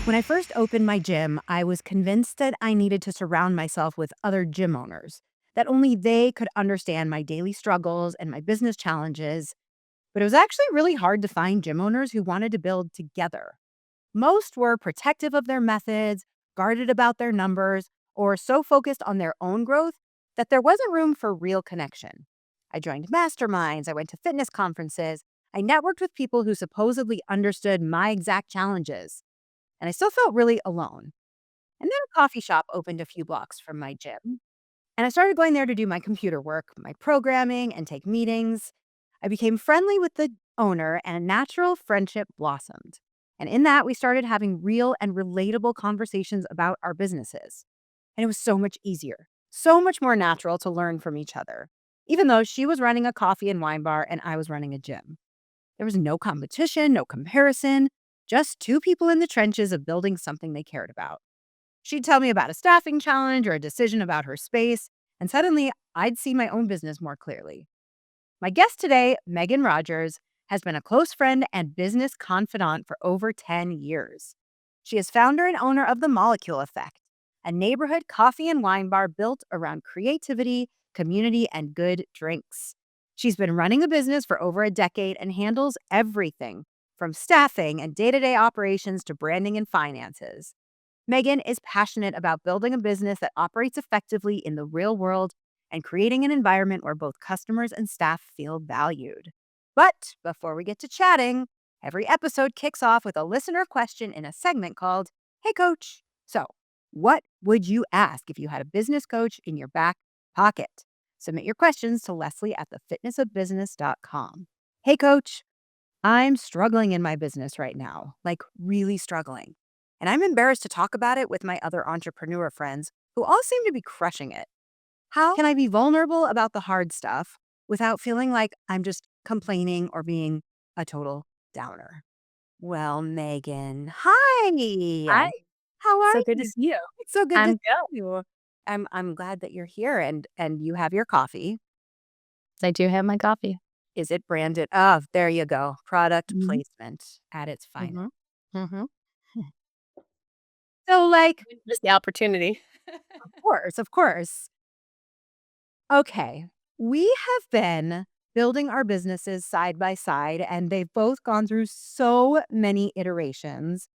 When I first opened my gym, I was convinced that I needed to surround myself with other gym owners, that only they could understand my daily struggles and my business challenges. But it was actually really hard to find gym owners who wanted to build together. Most were protective of their methods, guarded about their numbers, or so focused on their own growth that there wasn't room for real connection. I joined masterminds, I went to fitness conferences, I networked with people who supposedly understood my exact challenges, and I still felt really alone. And then a coffee shop opened a few blocks from my gym, and I started going there to do my computer work, my programming, and take meetings. I became friendly with the owner, and a natural friendship blossomed. And in that, we started having real and relatable conversations about our businesses. And it was so much easier, so much more natural to learn from each other, even though she was running a coffee and wine bar and I was running a gym. There was no competition, no comparison, just two people in the trenches of building something they cared about. She'd tell me about a staffing challenge or a decision about her space, and suddenly I'd see my own business more clearly. My guest today, Megyn Rodgers, has been a close friend and business confidant for over 10 years. She is founder and owner of The Molecule Effect, a neighborhood coffee and wine bar built around creativity, community, and good drinks. She's been running the business for over a decade and handles everything from staffing and day to day operations to branding and finances. Megyn is passionate about building a business that operates effectively in the real world and creating an environment where both customers and staff feel valued. But before we get to chatting, every episode kicks off with a listener question in a segment called Hey Coach. So, what would you ask if you had a business coach in your back pocket? Submit your questions to Leslie at thefitnessofbusiness.com. Hey Coach, I'm struggling in my business right now, like really struggling. And I'm embarrassed to talk about it with my other entrepreneur friends who all seem to be crushing it. How can I be vulnerable about the hard stuff without feeling like I'm just complaining or being a total downer? Well, Megyn, hi. Hi, How are so good to you? see you. It's so good to I'm see good. you. I'm glad that you're here and you have your coffee. I do have my coffee. Is it branded? Oh, there you go. Product Mhm, placement at its finest. mhm, mhm. So, like, Just the opportunity. of course. Okay. We have been building our businesses side by side, and they've both gone through so many iterations.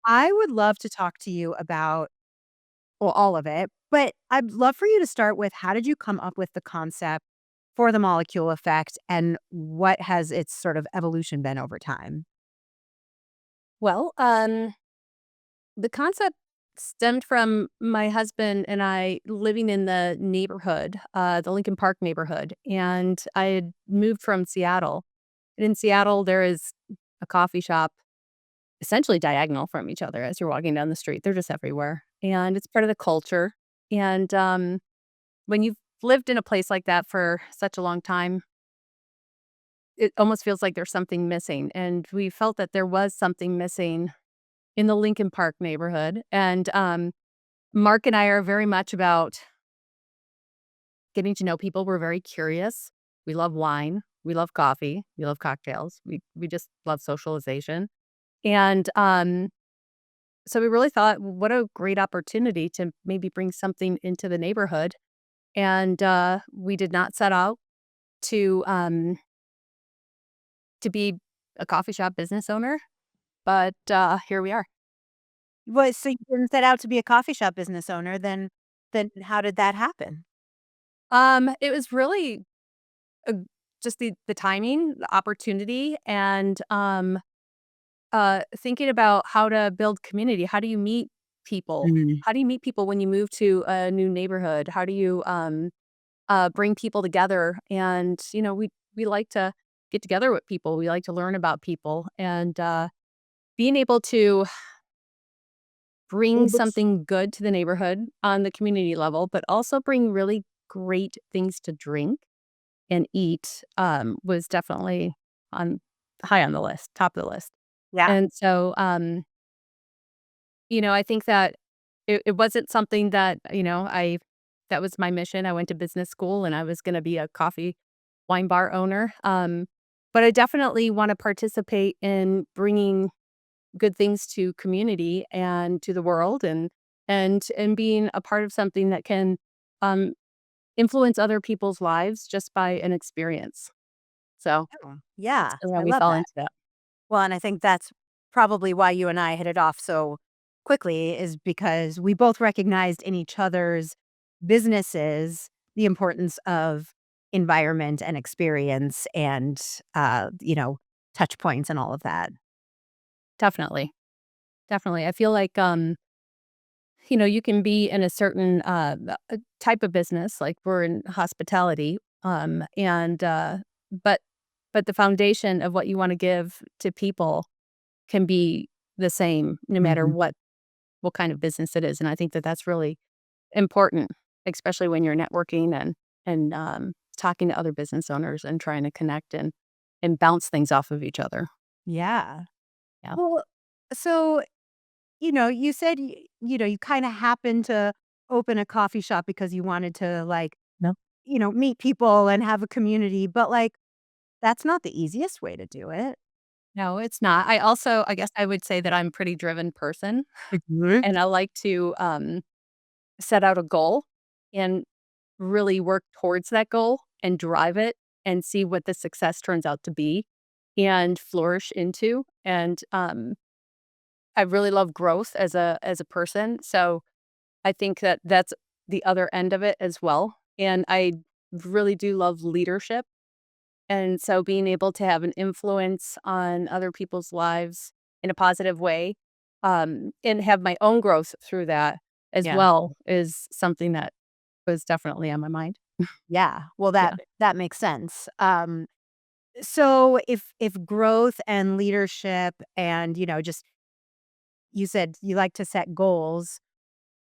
I would love to talk to you about, well, all of it, but I'd love for you to start with how did you come up with the concept for the molecule effect and what has its sort of evolution been over time? Well, the concept stemmed from my husband and I living in the Lincoln Park neighborhood, and I had moved from Seattle. And in Seattle, there is a coffee shop essentially diagonal from each other as you're walking down the street. They're just everywhere, and it's part of the culture. And when you've lived in a place like that for such a long time, it almost feels like there's something missing, and we felt that there was something missing in the Lincoln Park neighborhood, and, Mark and I are very much about getting to know people. We're very curious. We love wine. We love coffee. We love cocktails. We just love socialization, and, so we really thought, what a great opportunity to maybe bring something into the neighborhood, and, we did not set out to, to be a coffee shop business owner, but, here we are. Well, so you didn't set out to be a coffee shop business owner, then how did that happen? It was really, uh, just the timing, the opportunity, and, thinking about how to build community. How do you meet people? Mm. How do you meet people when you move to a new neighborhood? How do you, bring people together? And, we like to get together with people. We like to learn about people, and, being able to bring Well, bef something good to the neighborhood on the community level, but also bring really great things to drink and eat, was definitely on high on the list, top of the list. yeah. And so, I think that it wasn't something that, that was my mission. I went to business school and I was gonna be a coffee wine bar owner. But I definitely wanna participate in bringing good things to community and to the world, and being a part of something that can um, influence other people's lives just by an experience. So Oh, that's yeah, kind of how I we love fell that. into that. Well, and I think that's probably why you and I hit it off so quickly is because we both recognized in each other's businesses the importance of environment and experience and, touch points and all of that. Definitely, definitely. I feel like you can be in a certain type of business, like we're in hospitality, and but but the foundation of what you want to give to people can be the same no matter Mhm. what kind of business it is, and I think that that's really important, especially when you're networking and talking to other business owners and trying to connect and bounce things off of each other. Yeah. Yeah. Well, so, you said, you kinda happened to open a coffee shop because you wanted to, like, No. meet people and have a community, but, like, that's not the easiest way to do it. No, it's not. I guess I would say that I'm a pretty driven person, Mhm. and I like to set out a goal and really work towards that goal and drive it and see what the success turns out to be and flourish into. And I really love growth as a person. So I think that that's the other end of it as well. And I really do love leadership. And so being able to have an influence on other people's lives in a positive way, and have my own growth through that as Yeah. well is something that was definitely on my mind. Yeah. Well, Yeah. that makes sense. So if growth and leadership and, just you said you like to set goals,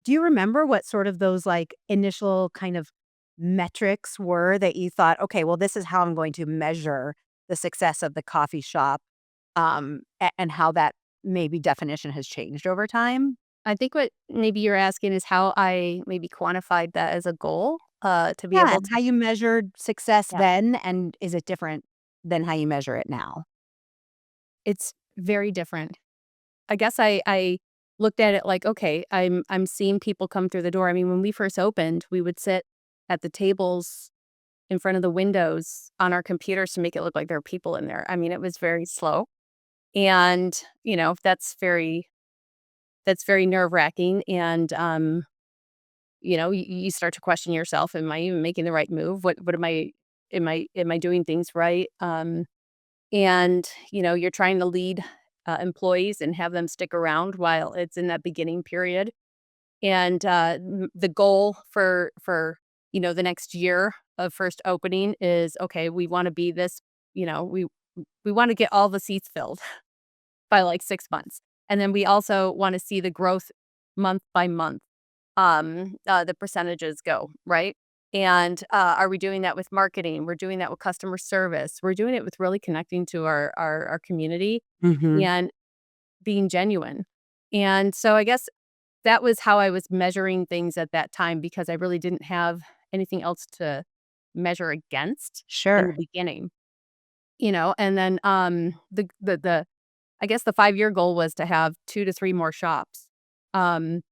do you remember what sort of those, like, initial kind of metrics were that you thought, "Okay, well, this is how I'm going to measure the success of the coffee shop," and how that maybe definition has changed over time? I think what maybe you're asking is how I maybe quantified that as a goal, to be Yeah, able and to. how you measured success Yeah. then, and is it different than how you measure it now? It's very different. I guess I looked at it like, okay, I'm seeing people come through the door. I mean, when we first opened, we would sit at the tables in front of the windows on our computers to make it look like there were people in there. I mean, it was very slow. And, that's very nerve-wracking. And you start to question yourself, am I even making the right move? What am I doing things right? And you're trying to lead employees and have them stick around while it's in that beginning period. And the goal for the next year of first opening is, okay, we want to be this, we want to get all the seats filled by like 6 months. And then we also want to see the growth month by month, the percentages go, right? And are we doing that with marketing? We're doing that with customer service. We're doing it with really connecting to our community Mhm. and being genuine. And so I guess that was how I was measuring things at that time because I really didn't have anything else to measure against in the Sure. beginning, and then the I guess the 5-year goal was to have 2 to 3 more shops. Um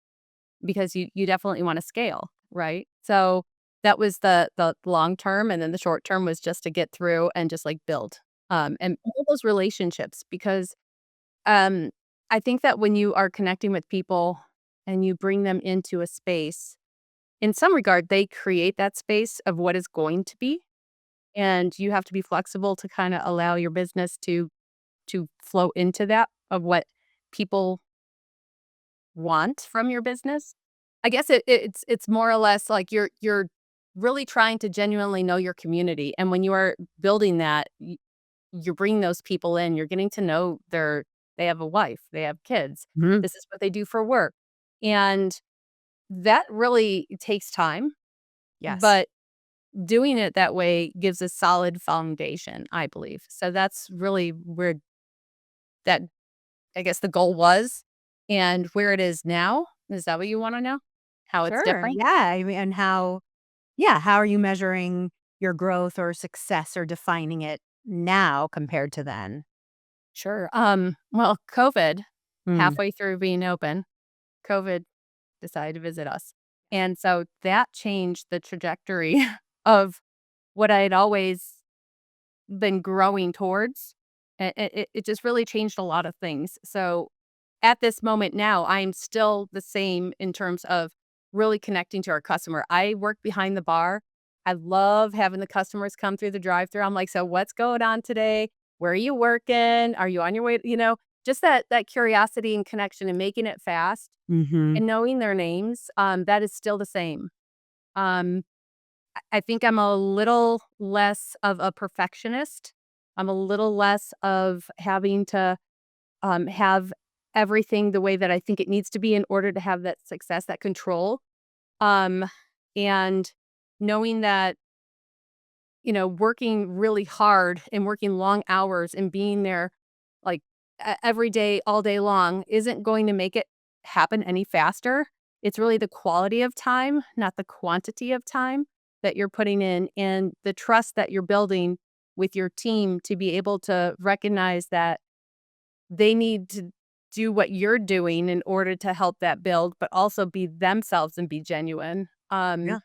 because you definitely wanna scale, right? So, that was the long term, and then the short term was just to get through and just, like, build, and all those relationships because, um, I think that when you are connecting with people and you bring them into a space, in some regard, they create that space of what is going to be, and you have to be flexible to kinda allow your business to flow into that of what people want from your business. I guess it's more or less like you're really trying to genuinely know your community, and when you are building that, you're bringing those people in, you're getting to know they have a wife, they have kids, Mhm. this is what they do for work, and that really takes time, Yes. but doing it that way gives a solid foundation, I believe. So that's really where that I guess the goal was and where it is now. Is that what you wanna know? How it's Sure, different? yeah, I mean, and how are you measuring your growth or success or defining it now compared to then? Sure. Well, COVID. Mm. Halfway through being open, COVID decided to visit us. And so that changed the trajectory of what I had always been growing towards. It just really changed a lot of things. So at this moment now, I'm still the same in terms of really connecting to our customer. I work behind the bar. I love having the customers come through the drive-through. I'm like, "So what's going on today? Where are you working? Are you on your way?" Just that curiosity and connection and making it fast Mhm. and knowing their names, that is still the same. Um, I think I'm a little less of a perfectionist. I'm a little less of having to have everything the way that I think it needs to be in order to have that success, that control. Um, and knowing that, working really hard and working long hours and being there like every day, all day long isn't going to make it happen any faster. It's really the quality of time, not the quantity of time that you're putting in and the trust that you're building with your team to be able to recognize that they need to do what you're doing in order to help that build, but also be themselves and be genuine. Yeah.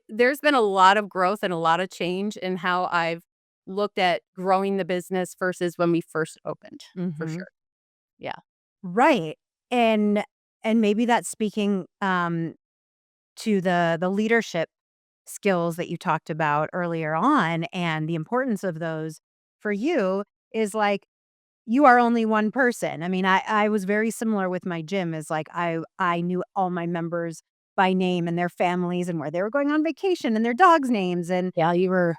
There's been a lot of growth and a lot of change in how I've looked at growing the business versus when we first opened, for Mhm. sure. Yeah. Right. And maybe that's speaking, to the leadership skills that you talked about earlier on, and the importance of those for you is, like, you are only one person. I mean, I was very similar with my gym, is like I knew all my members by name and their families and where they were going on vacation and their dogs' names, Yeah, you were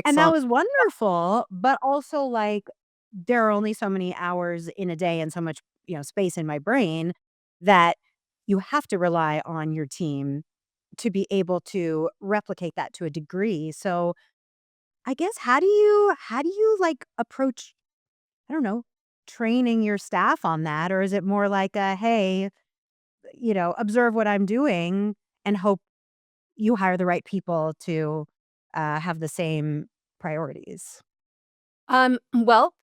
and that excellent. was wonderful, but also, like, there are only so many hours in a day and so much, space in my brain that you have to rely on your team to be able to replicate that to a degree. So, I guess how do you, like, approach, I don't know, training your staff on that? Or is it more like a, "Hey, observe what I'm doing and hope you hire the right people to, have the same priorities?" Well,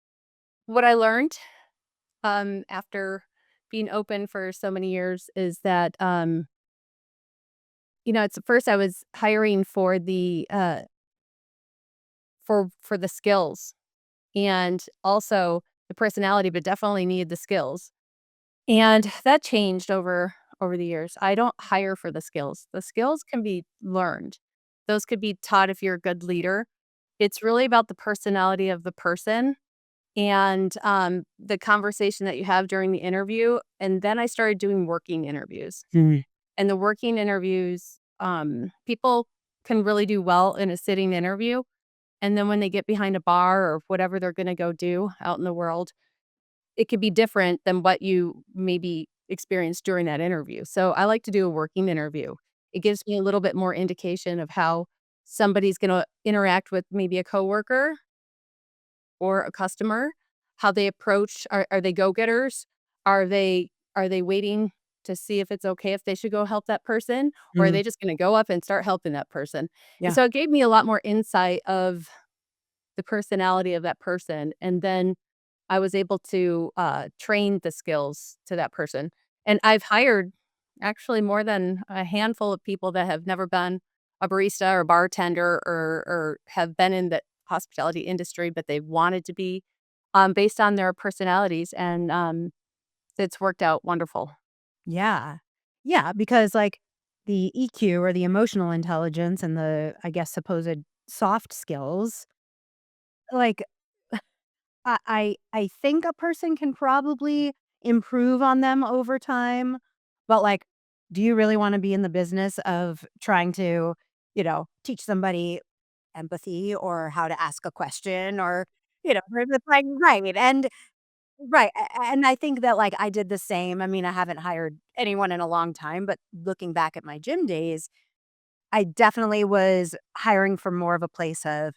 what I learned after being open for so many years is that it's at first I was hiring for the for the skills and also the personality, but definitely needed the skills. And that changed over the years. I don't hire for the skills. The skills can be learned. Those could be taught if you're a good leader. It's really about the personality of the person and the conversation that you have during the interview. And then I started doing working interviews. Mm, And the working interviews, people can really do well in a sitting interview. And then when they get behind a bar or whatever they're going to go do out in the world, it could be different than what you maybe experienced during that interview. So I like to do a working interview. It gives me a little bit more indication of how somebody's going to interact with maybe a coworker or a customer, how they approach. Are they go-getters? Are they waiting to see if it's okay if they should go help that person, or are mm, they just going to go up and start helping that person? And yeah. so it gave me a lot more insight of the personality of that person, and then I was able to, train the skills to that person, and I've hired actually more than a handful of people that have never been a barista or bartender or have been in the hospitality industry, but they wanted to be, based on their personalities, and, it's worked out wonderful. Yeah. Yeah, because, like, the EQ or the emotional intelligence and the, I guess, supposed soft skills, like, I think a person can probably improve on them over time, but, like, do you really wanna be in the business of trying to, teach somebody empathy or how to ask a question, or, it's like, right, and right, and I think that, like, I did the same. I mean, I haven't hired anyone in a long time, but looking back at my gym days, I definitely was hiring from more of a place of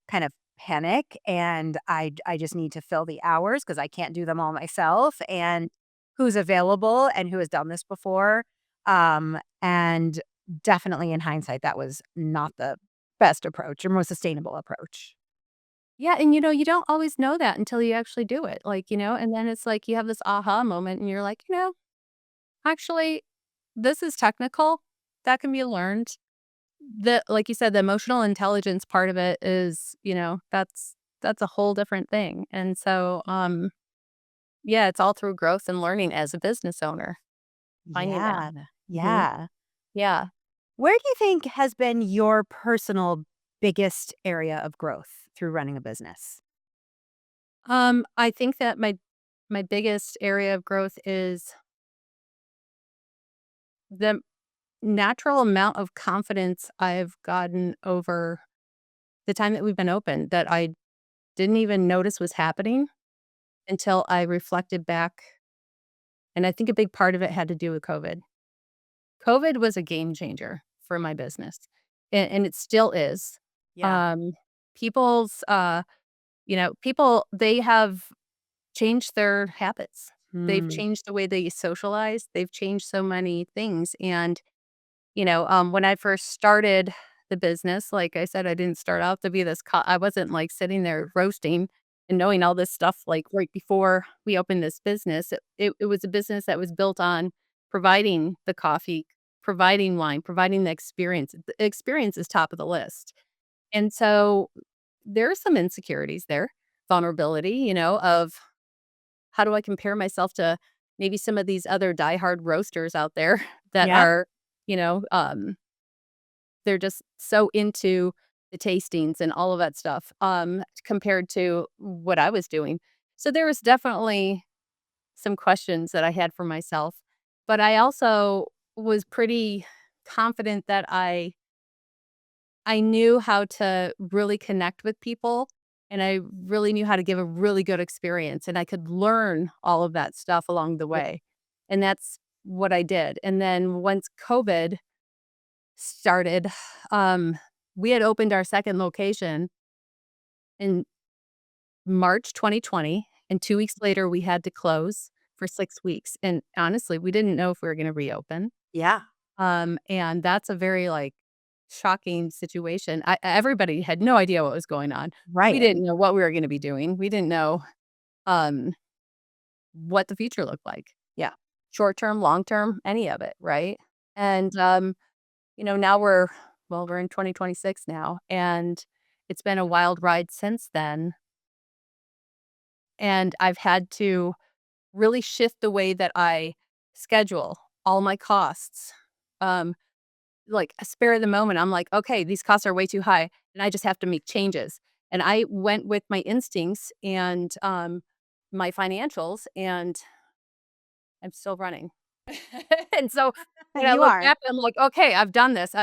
kind of panic, and I just need to fill the hours because I can't do them all myself, and who's available and who has done this before, and definitely in hindsight, that was not the best approach or most sustainable approach. Yeah, and, you don't always know that until you actually do it, and then it's like you have this aha moment and you're like, actually, this is technical, that can be learned. Like you said, the emotional intelligence part of it is, that's a whole different thing, and so, yeah, it's all through growth and learning as a business owner, finding that. Yeah. Mhm. Yeah. Yeah. Where do you think has been your personal biggest area of growth through running a business? I think that my biggest area of growth is the natural amount of confidence I've gotten over the time that we've been open that I didn't even notice was happening until I reflected back, and I think a big part of it had to do with COVID. COVID was a game changer for my business, and it still is. Yeah. Um, people's, people, they have changed their habits. They've Hmm. changed the way they socialize. They've changed so many things, and when I first started the business, like I said, I didn't start out to be this I wasn't, like, sitting there roasting and knowing all this stuff, like, right before we opened this business. It was a business that was built on providing the coffee, providing wine, providing the experience. The experience is top of the list. And so, there are some insecurities there, vulnerability, of how do I compare myself to maybe some of these other diehard roasters out there that Yeah. are, you know, um they're just so into the tastings and all of that stuff, compared to what I was doing. So there was definitely some questions that I had for myself, but I also was pretty confident that I knew how to really connect with people, and I really knew how to give a really good experience, and I could learn all of that stuff along the Yeah. way, and that's what I did. And then once COVID started, um, we had opened our 2nd location in March 2020, and 2 weeks later, we had to close for 6 weeks, and honestly, we didn't know if we were gonna reopen, Yeah. and that's a very, like, shocking situation. Everybody had no idea what was going on. We Right. didn't know what we were gonna be doing. We didn't know, um, what the future looked like. Yeah. Short term, long term, any of it, right? And, now we're in 2026 now, and it's been a wild ride since then, and I've had to really shift the way that I schedule all my costs. Um, like, a spare of the moment, I'm like, "Okay, these costs are way too high, and I just have to make changes." And I went with my instincts and, my financials, and I'm still running. And so, when I You look are. back, I'm like, "Okay, I've done this.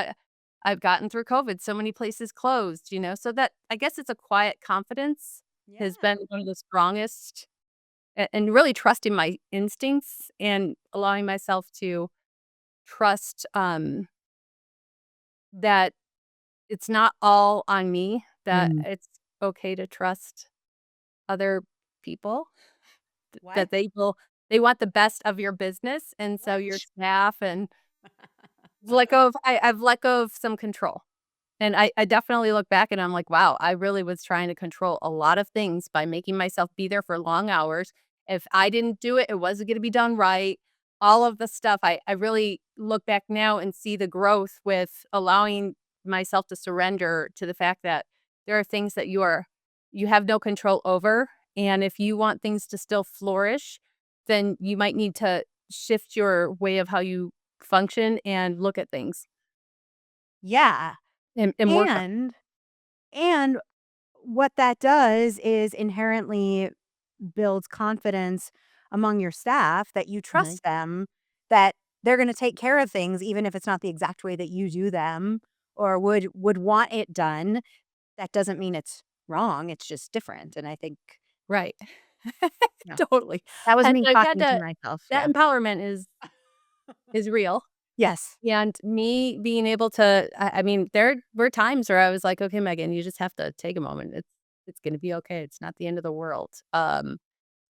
I've gotten through COVID, so many places closed," so that I guess it's a quiet confidence has Yeah. been one of the strongest, and really trusting my instincts and allowing myself to trust, that it's not all on me, that Mm. it's okay to trust other people, What? that they want the best of your business, and so your What? staff and I've let go of some control. And I definitely look back and I'm like, "Wow, I really was trying to control a lot of things by making myself be there for long hours. If I didn't do it, it wasn't gonna be done right." All of the stuff, I really look back now and see the growth with allowing myself to surrender to the fact that there are things that you have no control over, and if you want things to still flourish, then you might need to shift your way of how you function and look at things Yeah. and work on. And what that does is inherently builds confidence among your staff that you Mhm. trust them, that they're gonna take care of things even if it's not the exact way that you do them or would want it done. That doesn't mean it's wrong, it's just different, and I think, Right. yeah, Totally. that was And me so I've had talking to to myself, that yeah. empowerment is real, Yes. and me being able to I mean, there were times where I was like, "Okay, Megan, you just have to take a moment. It's gonna be okay. It's not the end of the world."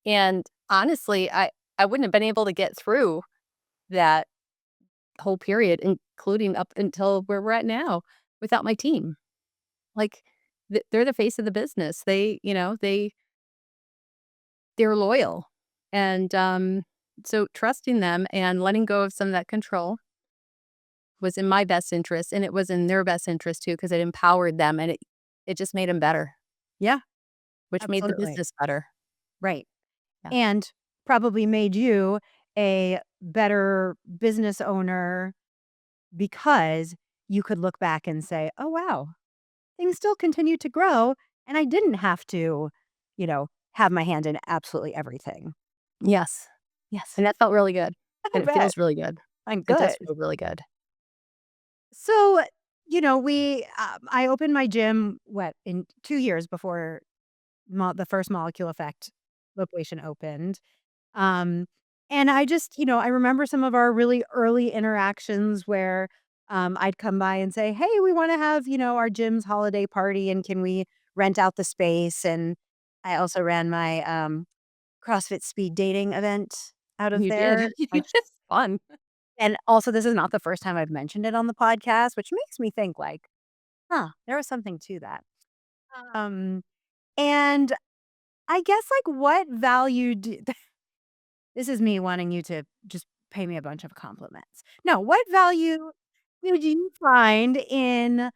And honestly, I wouldn't have been able to get through that whole period, including up until where we're at now, without my team. Like, they're the face of the business. They're loyal. And, so trusting them and letting go of some of that control was in my best interest, and it was in their best interest too, because it empowered them, and it just made them better, Yeah, which made the absolutely. business better. Right. Yeah. And probably made you a better business owner because you could look back and say, "Oh, wow, things still continue to grow, and I didn't have to, have my hand in absolutely everything." Yes. Yes, And that felt really good, I and it bet. feels really good. I'm It does good. feel really good. So, I opened my gym, in 2 years before the first molecule effect location opened. Um, and I just, I remember some of our really early interactions where I'd come by and say, "Hey, we want to have, our gym's holiday party and can we rent out the space?" And I also ran my CrossFit speed dating event out of You did. there, which, It's fun. and also this is not the first time I've mentioned it on the podcast, which makes me think like, huh, there was something to that. Um, and I guess like what value do this is me wanting you to just pay me a bunch of compliments. No, what value would you find in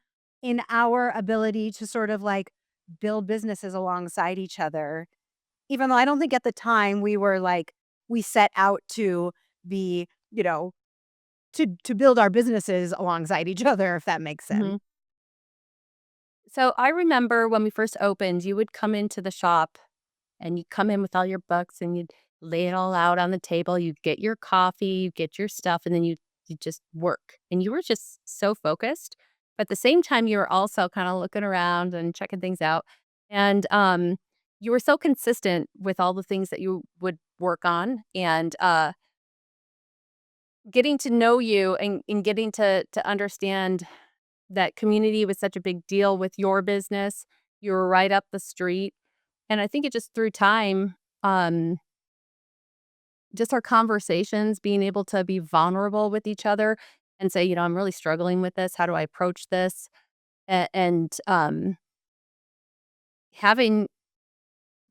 our ability to sort of like build businesses alongside each other? Even though I don't think at the time we were like we set out to be, to build our businesses alongside each other, if that makes sense. Mhm. So, I remember when we first opened, you would come into the shop, and you'd come in with all your books, and you'd lay it all out on the table, you'd get your coffee, you'd get your stuff, and then you just work, and you were just so focused. But at the same time, you were also kinda looking around and checking things out, and, you were so consistent with all the things that you would work on, and, getting to know you and getting to understand that community was such a big deal with your business. You were right up the street, and I think it just through time, um, just our conversations, being able to be vulnerable with each other and say, "I'm really struggling with this. How do I approach this?" And, having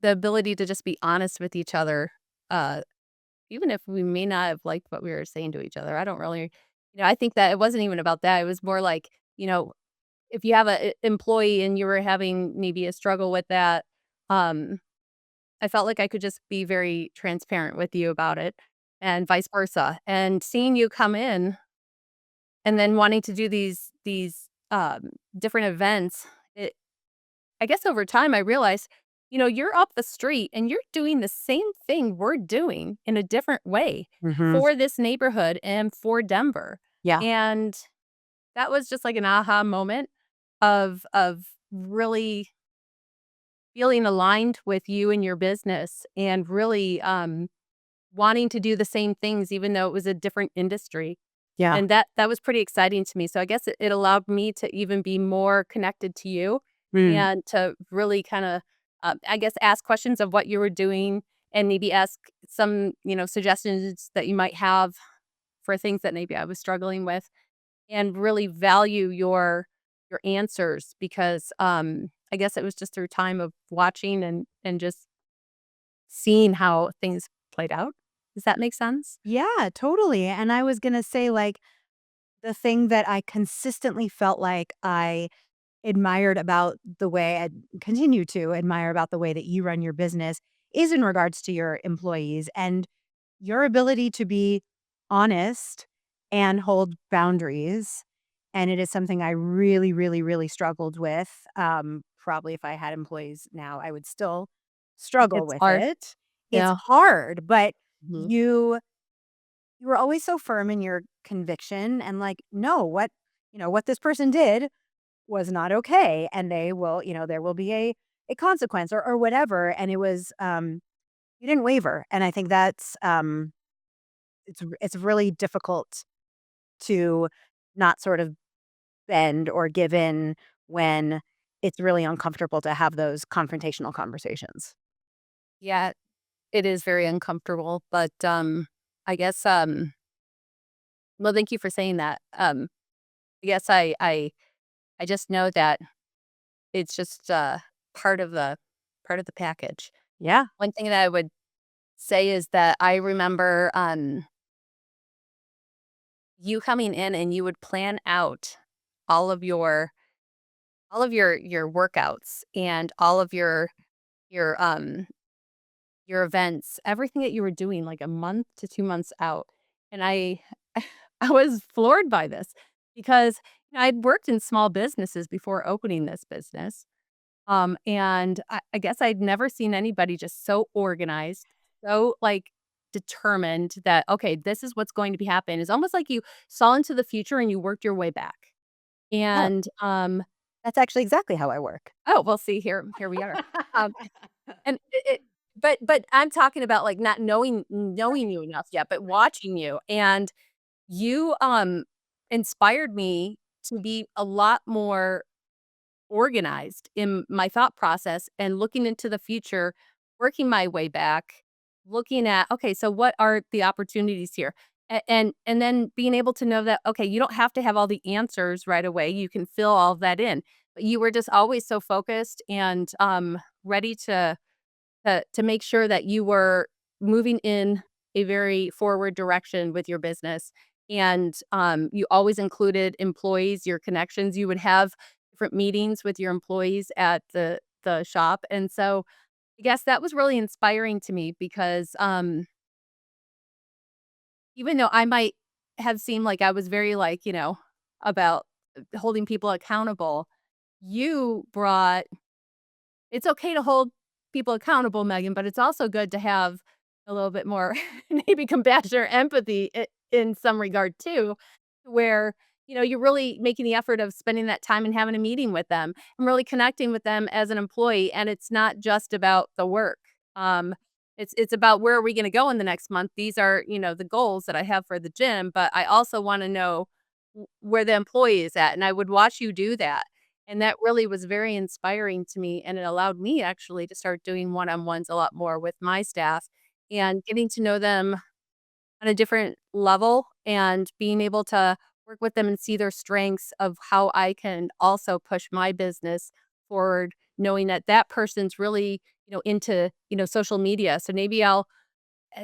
the ability to just be honest with each other, uh, even if we may not have liked what we were saying to each other. I don't really I think that it wasn't even about that. It was more like, if you have a employee and you were having maybe a struggle with that, um, I felt like I could just be very transparent with you about it and vice versa. And seeing you come in and then wanting to do these different events, I guess over time I realized, you're up the street and you're doing the same thing we're doing in a different way Mhm. for this neighborhood and for Denver. Yeah. And that was just like an aha moment of really feeling aligned with you and your business and really wanting to do the same things even though it was a different industry. Yeah. And that was pretty exciting to me. So I guess it allowed me to even be more connected to you Mm. and to really kind of, I guess, ask questions of what you were doing and maybe ask some, suggestions that you might have for things that maybe I was struggling with and really value your answers because, I guess it was just through time of watching and just seeing how things played out. Does that make sense? Yeah, totally. And I was gonna say, like, the thing that I consistently felt like I admired about the way I continue to admire about the way that you run your business is in regards to your employees and your ability to be honest and hold boundaries. And it is something I really, really, really struggled with. Probably if I had employees now, I would still struggle It's with hard. it. It's Yeah. hard, but Mhm. you were always so firm in your conviction and like, no, what this person did was not okay, and they will, there will be a consequence or whatever. And it was you didn't waver. And I think that's it's really difficult to not sort of bend or give in when it's really uncomfortable to have those confrontational conversations. Yeah, it is very uncomfortable, but, I guess, well, thank you for saying that. I guess I just know that it's just part of the part of the package. Yeah. One thing that I would say is that I remember you coming in and you would plan out all of your your workouts and all of your your events, everything that you were doing like a month to 2 months out. And I I was floored by this because I'd worked in small businesses before opening this business. And I guess I'd never seen anybody just so organized, so like determined that okay, this is what's going to be happening. It's almost like you saw into the future and you worked your way back. Oh, And that's actually exactly how I work. oh, well, see here we are. Um, and but I'm talking about, like, not knowing you enough yet, but watching you, and you, inspired me to be a lot more organized in my thought process and looking into the future, working my way back, looking at, "Okay, so what are the opportunities here?" And then being able to know that, okay, you don't have to have all the answers right away, you can fill all of that in, but you were just always so focused and, ready to make sure that you were moving in a very forward direction with your business. And you always included employees, your connections. You would have different meetings with your employees at the shop. And so I guess that was really inspiring to me because even though I might have seemed like I was very like, about holding people accountable, you brought it's okay to hold people accountable, Megan, but it's also good to have a little bit more maybe compassion or empathy in some regard too, where, you're really making the effort of spending that time and having a meeting with them and really connecting with them as an employee. And it's not just about the work. Um, it's about where are we going to go in the next month? These are, the goals that I have for the gym, but I also want to know where the employee is at. And I would watch you do that and that really was very inspiring to me, and it allowed me actually to start doing one-on-ones a lot more with my staff and getting to know them on a different level and being able to work with them and see their strengths of how I can also push my business forward, knowing that that person's really, into, social media. So maybe I'll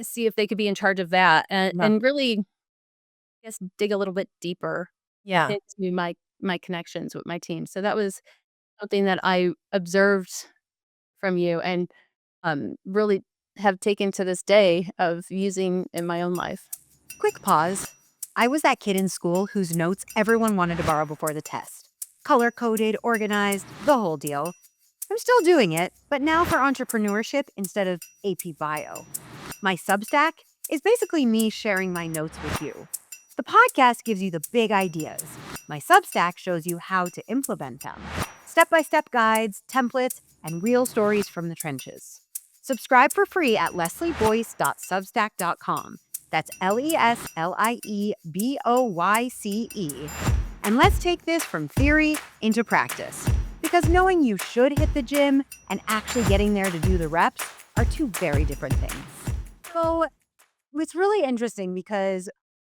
see if they could be in charge of that Yeah. and really, I guess, dig a little bit deeper Yeah. into my connections with my team. So that was something that I observed from you and, really have taken to this day of using in my own life. Quick pause. I was that kid in school whose notes everyone wanted to borrow before the test. Color coded, organized, the whole deal. I'm still doing it, but now for entrepreneurship instead of AP Bio. My Substack is basically me sharing my notes with you. The podcast gives you the big ideas. My Substack shows you how to implement them. Step by step guides, templates, and real stories from the trenches. Subscribe for free at leslieboyce.substack.com. That's LESLIEBOYCE. And let's take this from theory into practice. Because knowing you should hit the gym and actually getting there to do the reps are two very different things. So it's really interesting because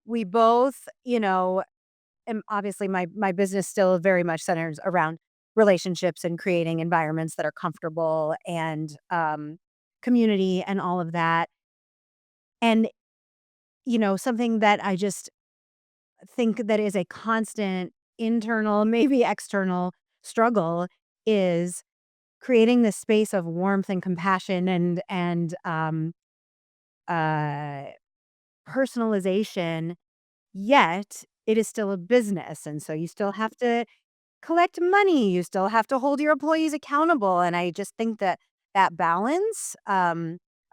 we both, and obviously my business still very much centers around relationships and creating environments that are comfortable and community and all of that. And, something that I just think that is a constant internal, maybe external struggle is creating this space of warmth and compassion and uh personalization, yet it is still a business. And so you still have to collect money, you still have to hold your employees accountable. And I just think that that balance,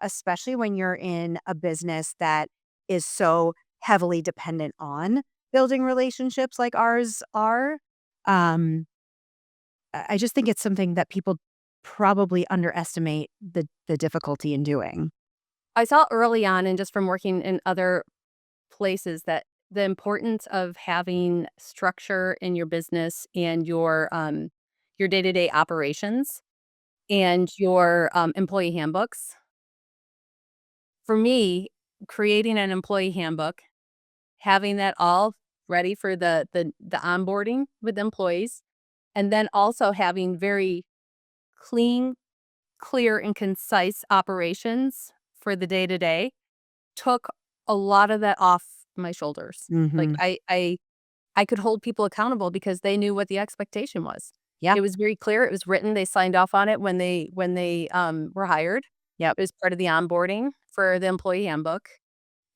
especially when you're in a business that is so heavily dependent on building relationships like ours are, um, I just think it's something that people probably underestimate the difficulty in doing. I saw early on and just from working in other places that the importance of having structure in your business and your day-to-day operations and your, employee handbooks. For me, creating an employee handbook, having that all ready for the onboarding with employees, And then also having very clean, clear, and concise operations for the day to day took a lot of that off my shoulders. Like Mhm. I could hold people accountable because they knew what the expectation was. Yeah. It was very clear. It was written. They signed off on it when they were hired. Yep. It was part of the onboarding for the employee handbook,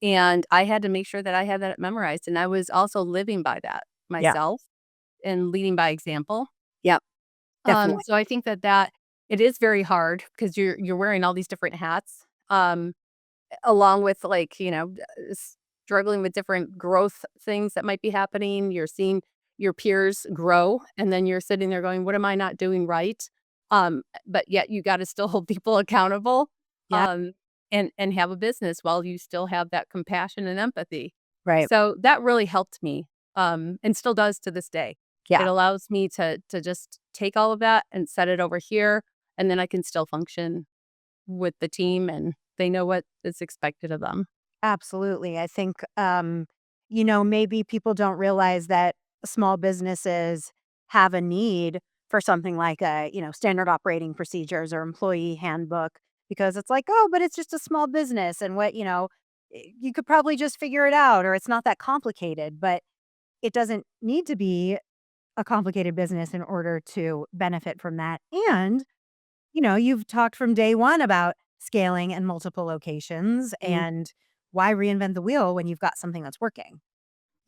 and I had to make sure that I had that memorized. And I was also living by that Yeah. myself and leading by example. Yep. Definitely. So I think that it is very hard because you're wearing all these different hats. Along with, like, struggling with different growth things that might be happening. You're seeing your peers grow, and then you're sitting there going, "What am I not doing right?" But yet you gotta still hold people accountable, Yeah. and have a business while you still have that compassion and empathy. Right. So that really helped me, and still does to this day. It Yeah. allows me to just take all of that and set it over here, and then I can still function with the team, and they know what is expected of them. Absolutely. I think, maybe people don't realize that small businesses have a need for something like standard operating procedures or employee handbook because it's like, oh, but it's just a small business and you could probably just figure it out or it's not that complicated, but it doesn't need to be a complicated business in order to benefit from that. And you've talked from day one about scaling and multiple locations, Mm, and why reinvent the wheel when you've got something that's working?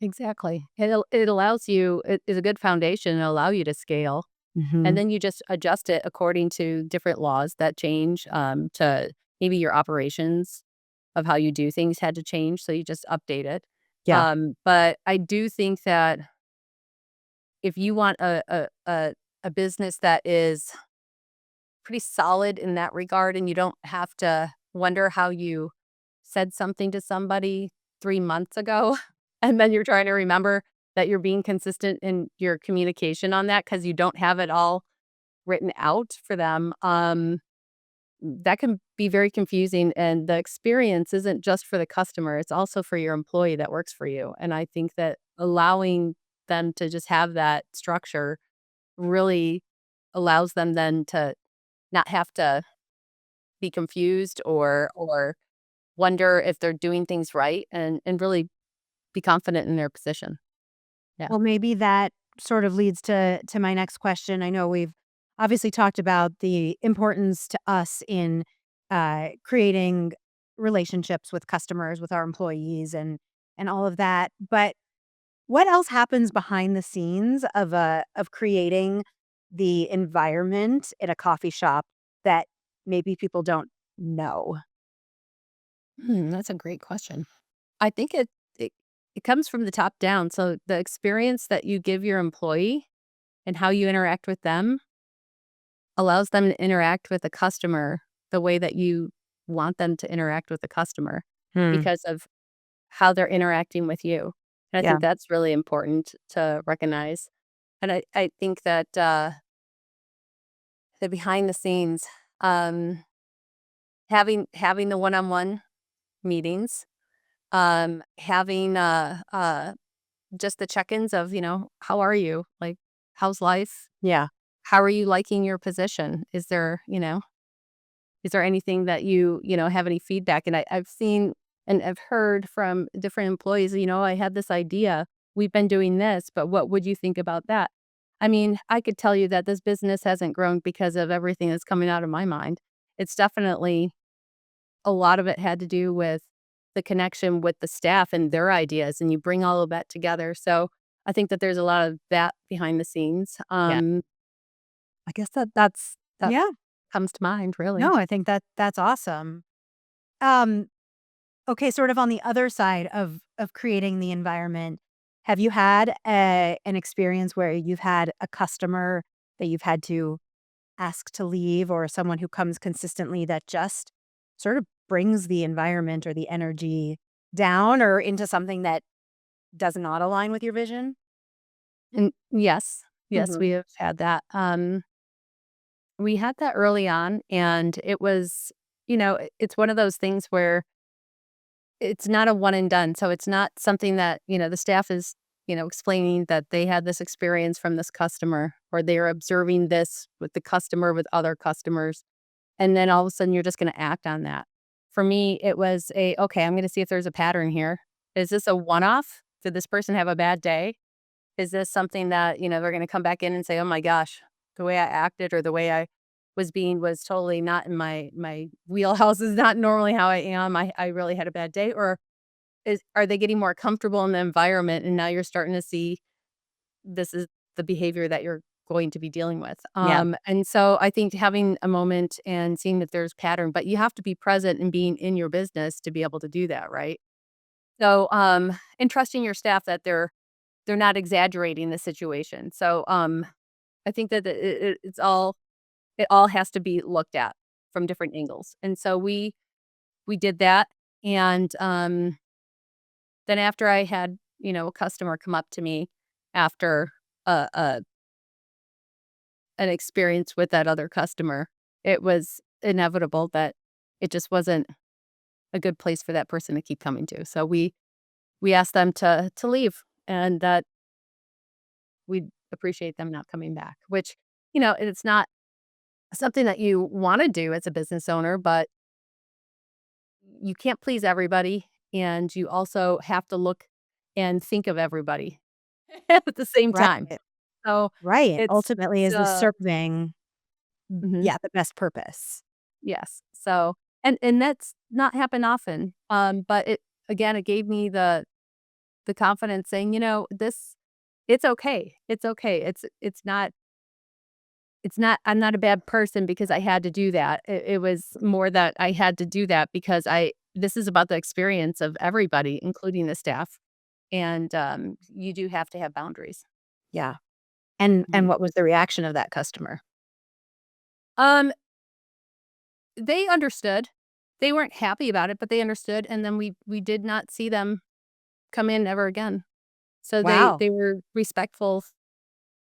exactly. It allows you it is a good foundation to allow you to scale, and Mhm. then you just adjust it according to different laws that change, to maybe your operations of how you do things had to change, so you just update it. Yeah. But I do think that if you want a business that is pretty solid in that regard, and you don't have to wonder how you said something to somebody 3 months ago, and then you're trying to remember that you're being consistent in your communication on that because you don't have it all written out for them, that can be very confusing, and the experience isn't just for the customer, it's also for your employee that works for you, and I think that allowing them to just have that structure really allows them then to not have to be confused or wonder if they're doing things right and really be confident in their position. Yeah. Well, maybe that sort of leads to my next question. I know we've obviously talked about the importance to us in creating relationships with customers, with our employees, and all of that. But what else happens behind the scenes of creating the environment in a coffee shop that maybe people don't know? That's a great question. I think it it comes from the top down. So the experience that you give your employee and how you interact with them allows them to interact with the customer the way that you want them to interact with the customer Hmm. because of how they're interacting with you. And I Yeah. think that's really important to recognize. And I think that the behind the scenes, um, having the one-on-one meetings, having just the check-ins of, how are you? Like, how's life? Yeah. How are you liking your position? Is there anything that have any feedback? And I've seen and I've heard from different employees, I had this idea. We've been doing this, but what would you think about that? I mean, I could tell you that this business hasn't grown because of everything that's coming out of my mind. It's definitely a lot of it had to do with the connection with the staff and their ideas, and you bring all of that together. So I think that there's a lot of that behind the scenes. Yeah. I guess that Yeah. comes to mind, really. No, I think that's awesome. Um, okay, sort of on the other side of creating the environment, have you had an experience where you've had a customer that you've had to ask to leave or someone who comes consistently that just sort of brings the environment or the energy down or into something that does not align with your vision? And yes, yes, Mhm. we have had that. We had that early on, and it was, it's one of those things where it's not a one and done. So it's not something that, the staff is explaining that they had this experience from this customer, or they're observing this with the customer with other customers. And then all of a sudden you're just going to act on that. For me, it was okay, I'm going to see if there's a pattern here. Is this a one off? Did this person have a bad day? Is this something that, they're going to come back in and say, oh my gosh, the way I acted or the way I was totally not in my wheelhouse, is not normally how I am. I really had a bad day. Or are they getting more comfortable in the environment, and now you're starting to see this is the behavior that you're going to be dealing with. Yeah. And so I think having a moment and seeing that there's pattern, but you have to be present and being in your business to be able to do that, right? So, and trusting your staff that they're not exaggerating the situation. So, I think that it all has to be looked at from different angles. And so we did that, and then after I had a customer come up to me after a an experience with that other customer, it was inevitable that it just wasn't a good place for that person to keep coming to. So we asked them to leave, and that we'd appreciate them not coming back, which, it's not something that you want to do as a business owner, but you can't please everybody. And you also have to look and think of everybody at the same Right. time. So Right. it's, Ultimately, is this uh, serving, mhm. yeah, the best purpose? Yes. So, and that's not happen often. But it gave me the confidence saying, this it's okay. It's okay. It's not I'm not a bad person because I had to do that. It was more that I had to do that because I this is about the experience of everybody, including the staff. And you do have to have boundaries. Yeah. And Mhm. what was the reaction of that customer? Um, they understood. They weren't happy about it, but they understood. And then we did not see them come in ever again. So Wow. they were respectful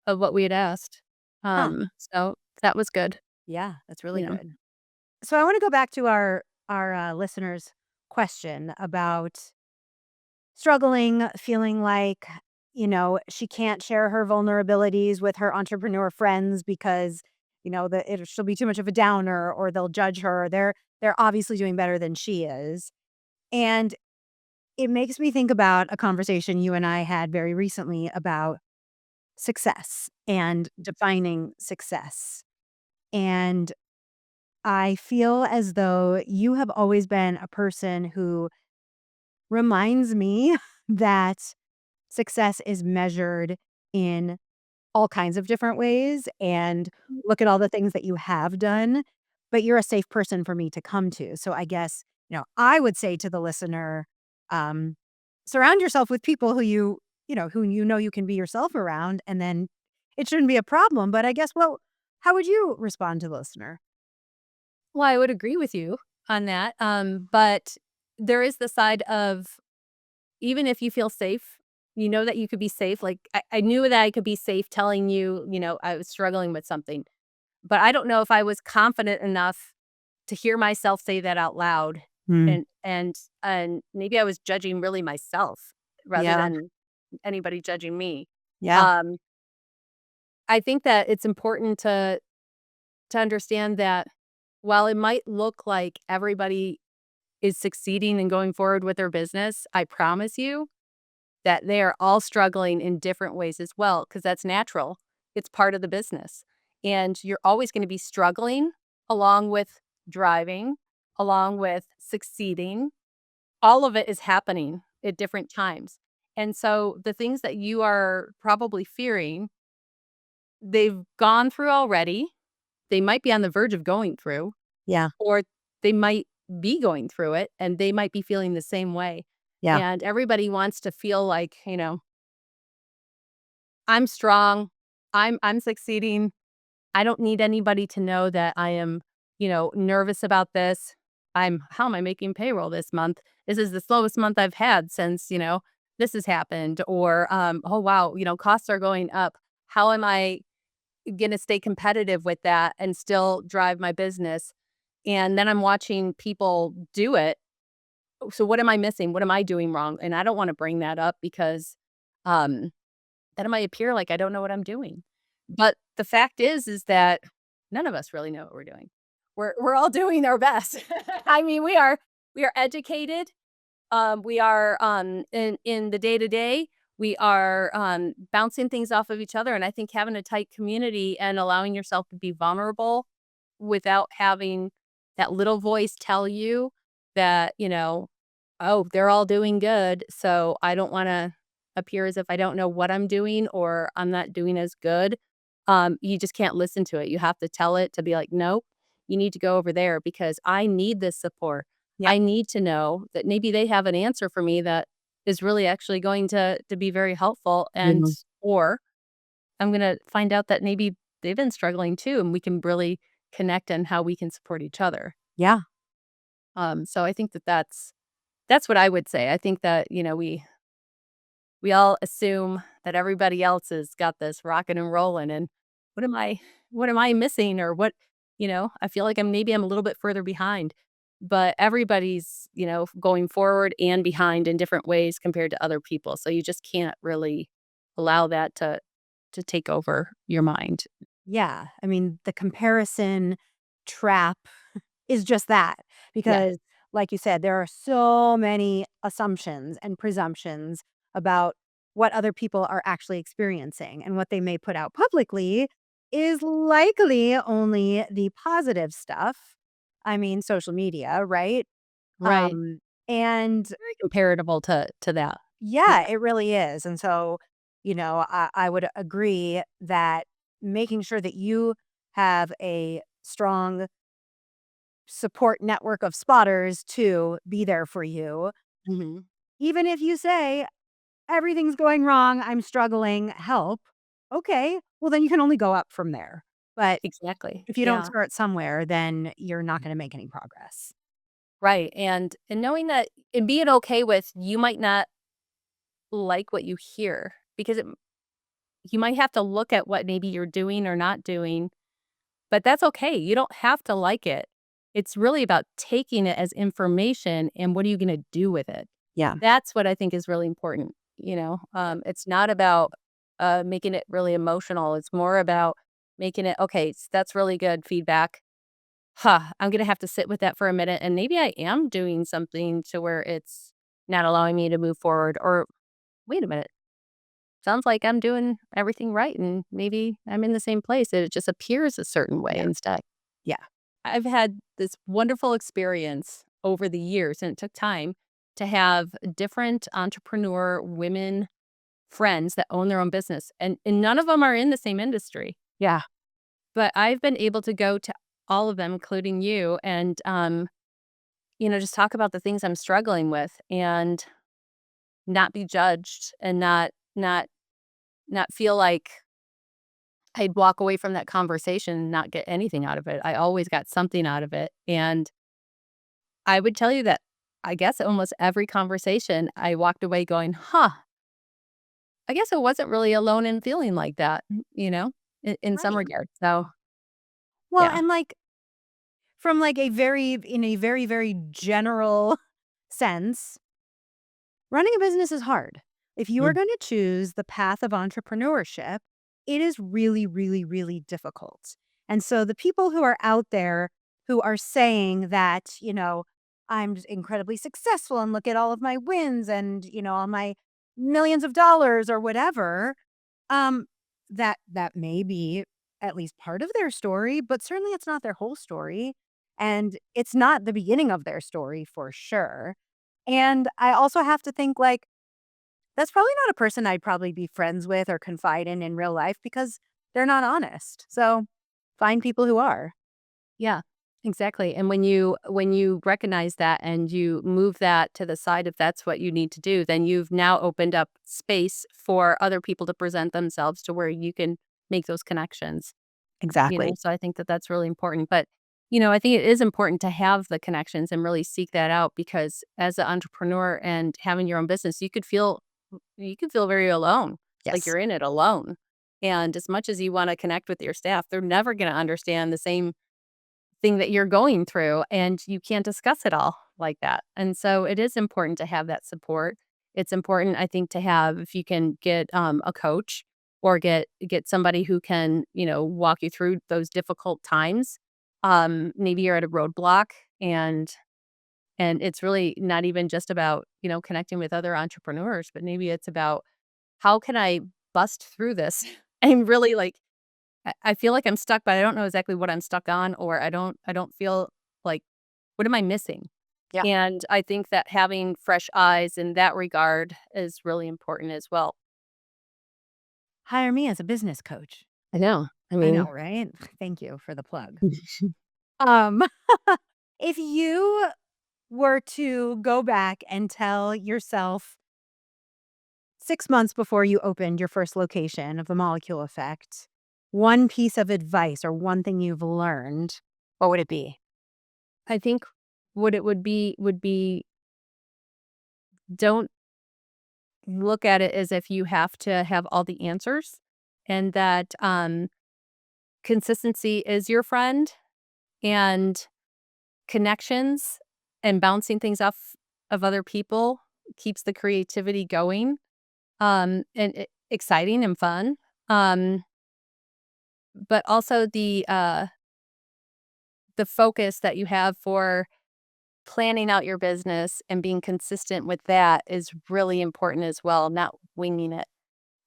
of what we had asked. Huh. So that was good, Yeah, that's really you know. good. So I want to go back to our listeners' question about struggling, feeling like, she can't share her vulnerabilities with her entrepreneur friends because, she'll be too much of a downer or they'll judge her. They're obviously doing better than she is. And it makes me think about a conversation you and I had very recently about success and defining success. And I feel as though you have always been a person who reminds me that success is measured in all kinds of different ways, and look at all the things that you have done, but you're a safe person for me to come to. So I guess, I would say to the listener, um, surround yourself with people who you can be yourself around, and then it shouldn't be a problem. But I guess, well, how would you respond to the listener? Well, I would agree with you on that. But there is the side of, even if you feel safe, you know that you could be safe. Like I knew that I could be safe telling you, I was struggling with something, but I don't know if I was confident enough to hear myself say that out loud. Mm, And maybe I was judging really myself rather yeah, than anybody judging me. yeah, Um, I think that it's important to understand that while it might look like everybody is succeeding and going forward with their business, I promise you that they are all struggling in different ways as well, because that's natural. It's part of the business. And you're always going to be struggling along with driving, along with succeeding. All of it is happening at different times. And so the things that you are probably fearing, they've gone through already. They might be on the verge of going through, yeah, or they might be going through it and they might be feeling the same way. yeah, And everybody wants to feel like, I'm strong. I'm succeeding. I don't need anybody to know that I am, nervous about this. How am I making payroll this month? This is the slowest month I've had since, this has happened. Or oh wow, costs are going up. How am I gonna stay competitive with that and still drive my business? And then I'm watching people do it. So what am I missing? What am I doing wrong? And I don't want to bring that up because Um, then it might appear like I don't know what I'm doing. But the fact is that none of us really know what we're doing. We're all doing our best. I mean, we are educated. We are in the day to day. We are bouncing things off of each other, and I think having a tight community and allowing yourself to be vulnerable without having that little voice tell you that, oh, they're all doing good, so I don't wanna appear as if I don't know what I'm doing or I'm not doing as good. You just can't listen to it. You have to tell it to be like, "Nope, you need to go over there because I need this support. Yep. I need to know that maybe they have an answer for me that is really actually going to be very helpful and Mhm. or I'm gonna find out that maybe they've been struggling too, and we can really connect on how we can support each other." Yeah. So I think that that's what I would say. I think that, we all assume that everybody else has got this rocking and rolling, and what am I what am I missing or I feel like I'm a little bit further behind. But everybody's, going forward and behind in different ways compared to other people. So you just can't really allow that to take over your mind. Yeah. I mean, the comparison trap is just that Yeah. because, like you said, there are so many assumptions and presumptions about what other people are actually experiencing, and what they may put out publicly is likely only the positive stuff. I mean, social media, right? Right. Um, and Very comparable to that. Yeah. yeah, it really is. And so, I would agree that making sure that you have a strong support network of spotters to be there for you. Mhm. Even if you say, everything's going wrong, I'm struggling, help. Okay, well, then you can only go up from there. But Exactly. if you don't Yeah. start somewhere, then you're not going to make any progress. Right. And knowing that and being okay with you might not like what you hear because you might have to look at what maybe you're doing or not doing, but that's okay. You don't have to like it. It's really about taking it as information and what are you going to do with it? Yeah. That's what I think is really important. It's not about making it really emotional. It's more about making it okay. That's really good feedback. I'm gonna have to sit with that for a minute, and maybe I am doing something to where it's not allowing me to move forward, or wait a minute, sounds like I'm doing everything right, and maybe I'm in the same place, and it just appears a certain way Yeah. instead. Yeah. I've had this wonderful experience over the years, and it took time to have different entrepreneur women friends that own their own business, and none of them are in the same industry. Yeah. But I've been able to go to all of them, including you, and just talk about the things I'm struggling with and not be judged and not feel like I'd walk away from that conversation and not get anything out of it. I always got something out of it. And I would tell you that I guess almost every conversation I walked away going, huh, I guess I wasn't really alone in feeling like that, in some Right. regard. So Well, yeah. and like from like in a very, very general sense, running a business is hard. If you are Mm. going to choose the path of entrepreneurship, it is really, really, really difficult. And so the people who are out there who are saying that, I'm incredibly successful and look at all of my wins and, all my millions of dollars or whatever, um, that may be at least part of their story, but certainly it's not their whole story. And it's not the beginning of their story for sure. And I also have to think like that's probably not a person I'd probably be friends with or confide in real life because they're not honest. So find people who are. Yeah, exactly. And when you recognize that and you move that to the side if that's what you need to do, then you've now opened up space for other people to present themselves to where you can make those connections. Exactly. So I think that that's really important. But I think it is important to have the connections and really seek that out because as an entrepreneur and having your own business, you could feel very alone, like Yes. you're in it alone. And as much as you want to connect with your staff, they're never going to understand the same thing that you're going through, and you can't discuss it all like that. And so it is important to have that support. It's important, I think, to have if you can get, a coach or get somebody who can, walk you through those difficult times. Maybe you're at a roadblock and it's really not even just about, connecting with other entrepreneurs, but maybe it's about how can I bust through this? I'm really like I feel like I'm stuck, but I don't know exactly what I'm stuck on, or I don't feel like what am I missing? Yeah. And I think that having fresh eyes in that regard is really important as well. Hire me as a business coach. I know. I I know, mean, right? Thank you for the plug. Um, if you were to go back and tell yourself 6 months before you opened your first location of the molecule effect, one piece of advice or one thing you've learned, what would it be? I think what it would be don't look at it as if you have to have all the answers and that consistency is your friend and connections and bouncing things off of other people keeps the creativity going, and exciting and fun. Um, but also the focus that you have for planning out your business and being consistent with that is really important as well, not winging it.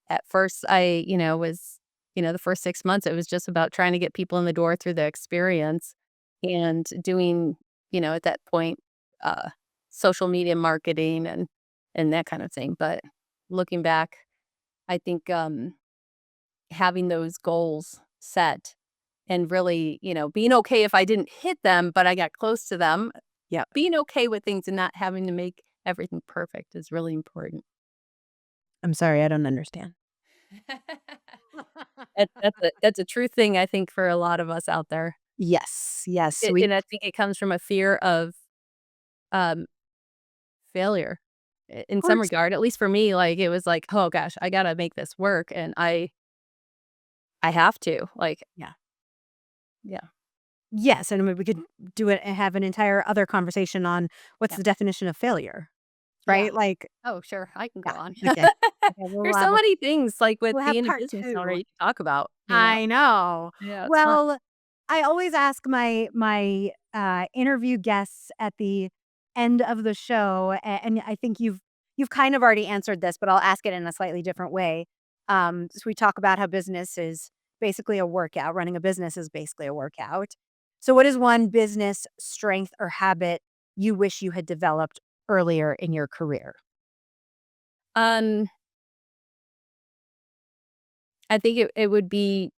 At first, the first 6 months, it was just about trying to get people in the door through the experience and doing, at that point, uh, social media marketing and that kind of thing. But looking back, I think, having those goals set and really, being okay if I didn't hit them, but I got close to them, Yep. being okay with things and not having to make everything perfect is really important. I'm sorry, I don't understand. That's a true thing, I think, for a lot of us out there. Yes, yes, It we and I think it comes from a fear of, um, failure in some course. regard, at least for me, like, it was like, "Oh gosh, I gotta make this work, and I have to." Like, Yeah. yeah, Yes, and we could do it and have an entire other conversation on what's yeah, the definition of failure, yeah. right? Like, Oh, sure, I can go yeah, on. okay. Okay, There's so many things, like, with we'll have being in part business 2. already to talk about, you know? I know. Yeah, it's fun. Well, I always ask my interview guests at the end of the show, and I think you've kind of already answered this, but I'll ask it in a slightly different way. So we talk about how business is basically a workout. Running a business is basically a workout. So, what is one business strength or habit you wish you had developed earlier in your career? Um, I think it would be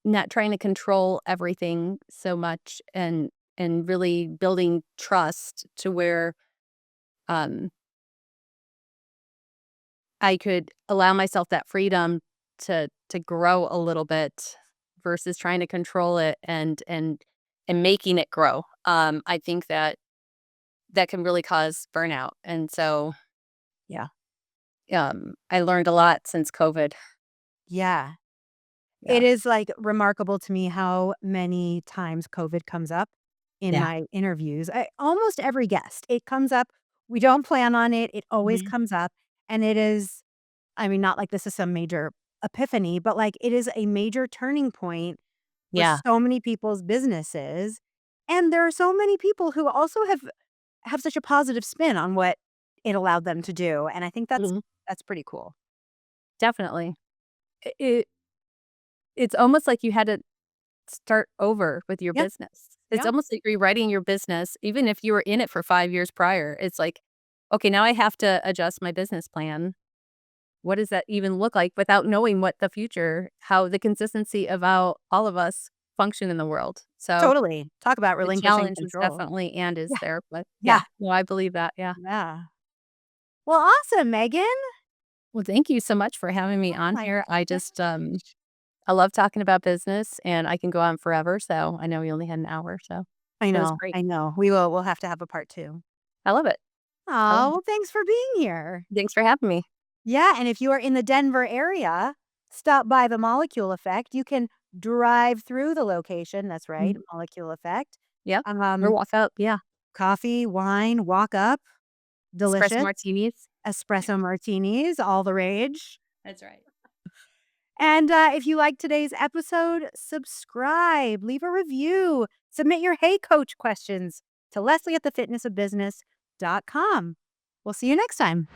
not trying to control everything so much and really building trust to where, um, I could allow myself that freedom to grow a little bit versus trying to control it and making it grow. I think that that can really cause burnout, and so, Yeah. I learned a lot since COVID. Yeah. It Yeah. is, like, remarkable to me how many times COVID comes up in Yeah. my interviews. Almost every guest, it comes up. We don't plan on it, it always Mhm. comes up, and it is I mean, not like this is some major epiphany, but, like, it is a major turning point for Yeah. so many people's businesses, and there are so many people who also have such a positive spin on what it allowed them to do, and I think Mhm. that's pretty cool. Definitely. It it's almost like you had to start over with your Yeah, business. It's yeah, almost like rewriting your business, even if you were in it for 5 years prior. It's like, "Okay, now I have to adjust my business plan. What does that even look like?" Without knowing what the future how the consistency of all of us function in the world. So, totally. Talk about the relinquishing challenge was control. definitely and is Yeah, there, but yeah, yeah, no, I believe that, yeah. yeah. Well, awesome, Megan. Well, thank you so much for having me Oh on my here. gosh. I love talking about business, and I can go on forever, so I know we only had an hour, so I it was know, great. I know. We'll have to have a part 2. I love it. I love Oh, it. well, thanks for being here. Thanks for having me. Yeah, and if you are in the Denver area, stop by the Molecule Effect. You can drive through the location, that's right, Mhm. Molecule Effect. Yep. Or Um, walk up, yeah. Coffee, wine, walk up. Espresso delicious martinis. espresso martinis, all the rage. That's right. And if you like today's episode, subscribe, leave a review, submit your Hey Coach questions to Leslie at thefitnessofbusiness.com. We'll see you next time.